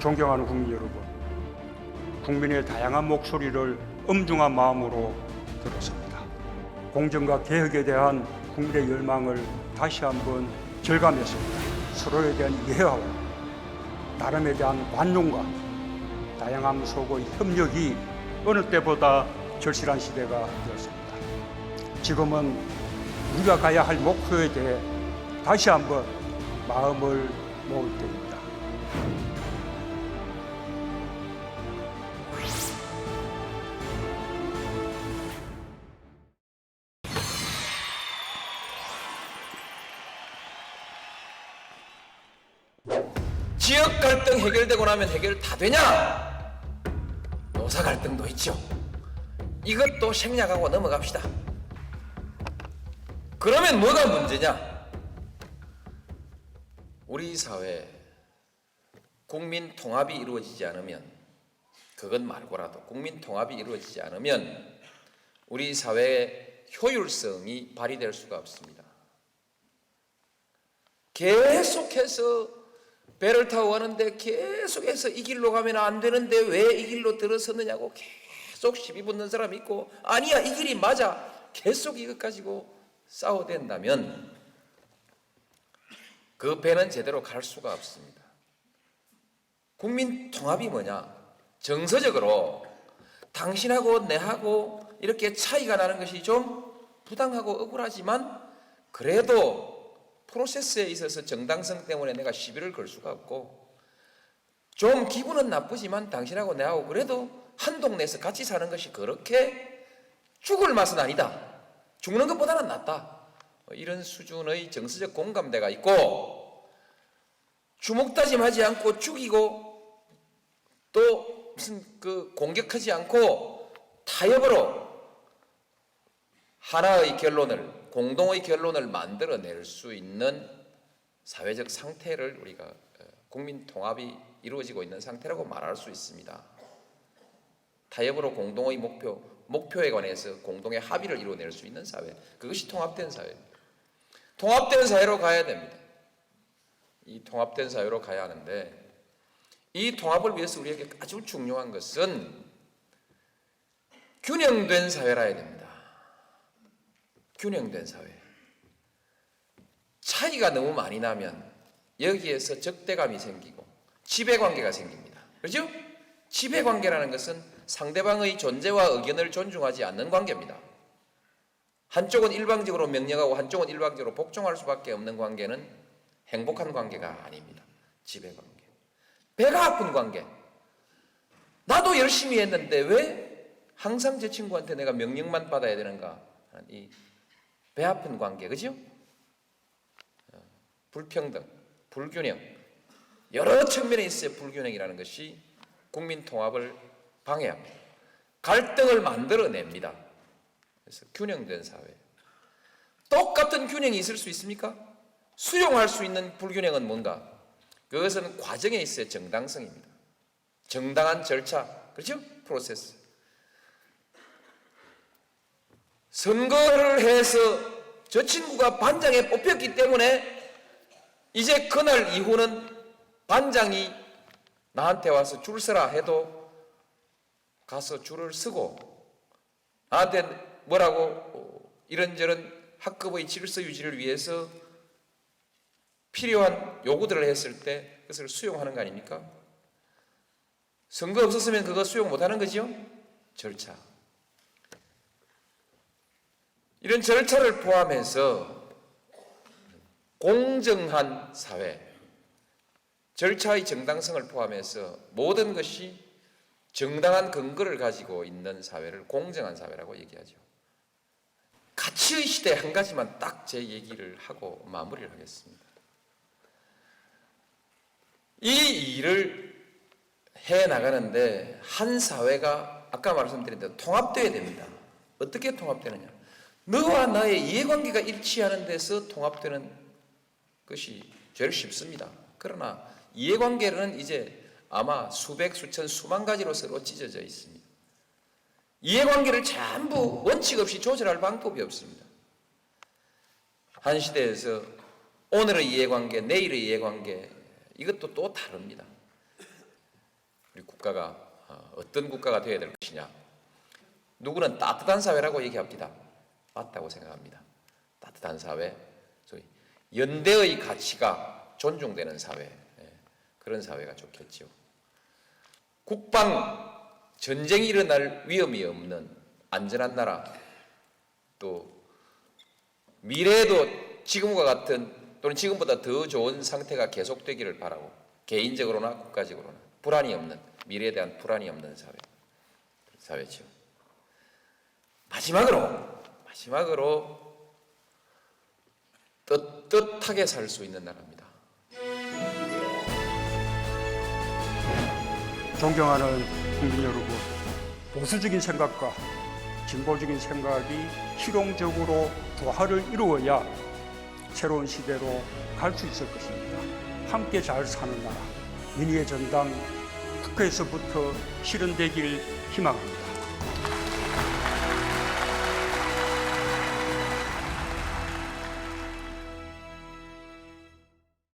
존경하는 국민 여러분, 국민의 다양한 목소리를 엄중한 마음으로 들었습니다. 공정과 개혁에 대한 국민의 열망을 다시 한번 절감했습니다. 서로에 대한 이해와 나름에 대한 관용과 다양함 속의 협력이 어느 때보다 절실한 시대가 되었습니다. 지금은 우리가 가야 할 목표에 대해 다시 한번 마음을 모을 때입니다. 지역 갈등 해결되고 나면 해결 다 되냐? 노사 갈등도 있죠. 이것도 생략하고 넘어갑시다. 그러면 뭐가 문제냐? 우리 사회 국민 통합이 이루어지지 않으면, 그것 말고라도 국민 통합이 이루어지지 않으면 우리 사회의 효율성이 발휘될 수가 없습니다. 계속해서 배를 타고 가는데 계속해서 이 길로 가면 안 되는데 왜 이 길로 들어섰느냐고 계속 시비 붙는 사람이 있고, 아니야 이 길이 맞아, 계속 이것 가지고 싸워댄다면 그 배는 제대로 갈 수가 없습니다. 국민 통합이 뭐냐? 정서적으로 당신하고 내하고 이렇게 차이가 나는 것이 좀 부당하고 억울하지만, 그래도 프로세스에 있어서 정당성 때문에 내가 시비를 걸 수가 없고, 좀 기분은 나쁘지만 당신하고 내하고 그래도 한 동네에서 같이 사는 것이 그렇게 죽을 맛은 아니다, 죽는 것보다는 낫다, 이런 수준의 정서적 공감대가 있고, 주먹다짐하지 않고 죽이고 또 무슨 공격하지 않고 타협으로 하나의 결론을, 공동의 결론을 만들어낼 수 있는 사회적 상태를 우리가 국민 통합이 이루어지고 있는 상태라고 말할 수 있습니다. 타협으로 공동의 목표에 관해서 공동의 합의를 이루어낼 수 있는 사회, 그것이 통합된 사회입니다. 통합된 사회로 가야 됩니다. 이 통합된 사회로 가야 하는데, 이 통합을 위해서 우리에게 아주 중요한 것은 균형된 사회라 해야 됩니다. 균형된 사회. 차이가 너무 많이 나면 여기에서 적대감이 생기고 지배관계가 생깁니다. 그렇죠? 지배관계라는 것은 상대방의 존재와 의견을 존중하지 않는 관계입니다. 한쪽은 일방적으로 명령하고 한쪽은 일방적으로 복종할 수밖에 없는 관계는 행복한 관계가 아닙니다. 지배관계. 배가 아픈 관계. 나도 열심히 했는데 왜 항상 제 친구한테 내가 명령만 받아야 되는가? 이 배 아픈 관계, 그죠? 불평등, 불균형, 여러 측면에 있어요. 불균형이라는 것이 국민 통합을 방해합니다. 갈등을 만들어냅니다. 그래서 균형된 사회. 똑같은 균형이 있을 수 있습니까? 수용할 수 있는 불균형은 뭔가? 그것은 과정에 있어야 정당성입니다. 정당한 절차, 그렇죠? 프로세스. 선거를 해서 저 친구가 반장에 뽑혔기 때문에 이제 그날 이후는 반장이 나한테 와서 줄 서라 해도 가서 줄을 서고, 나한테 뭐라고 이런저런 학급의 질서 유지를 위해서 필요한 요구들을 했을 때 그것을 수용하는 거 아닙니까? 선거 없었으면 그거 수용 못하는 거죠? 절차. 이런 절차를 포함해서 공정한 사회, 절차의 정당성을 포함해서 모든 것이 정당한 근거를 가지고 있는 사회를 공정한 사회라고 얘기하죠. 가치의 시대 한 가지만 딱 제 얘기를 하고 마무리를 하겠습니다. 이 일을 해 나가는데 한 사회가 아까 말씀드린 대로 통합되어야 됩니다. 어떻게 통합되느냐? 너와 나의 이해관계가 일치하는 데서 통합되는 것이 제일 쉽습니다. 그러나 이해관계는 이제 아마 수백, 수천, 수만 가지로 서로 찢어져 있습니다. 이해관계를 전부 원칙 없이 조절할 방법이 없습니다. 한 시대에서 오늘의 이해관계, 내일의 이해관계, 이것도 또 다릅니다. 우리 국가가 어떤 국가가 되어야 될 것이냐. 누구는 따뜻한 사회라고 얘기합니다. 맞다고 생각합니다. 따뜻한 사회, 소위 연대의 가치가 존중되는 사회, 그런 사회가 좋겠지요. 국방, 전쟁이 일어날 위험이 없는 안전한 나라, 또 미래에도 지금과 같은 또는 지금보다 더 좋은 상태가 계속되기를 바라고, 개인적으로나 국가적으로나 불안이 없는, 미래에 대한 불안이 없는 사회죠. 마지막으로 떳떳하게 살 수 있는 나라입니다. 존경하는 국민 여러분, 보수적인 생각과 진보적인 생각이 실용적으로 조화를 이루어야 새로운 시대로 갈 수 있을 것입니다. 함께 잘 사는 나라, 민의의 전당 국회에서부터 실현되길 희망합니다.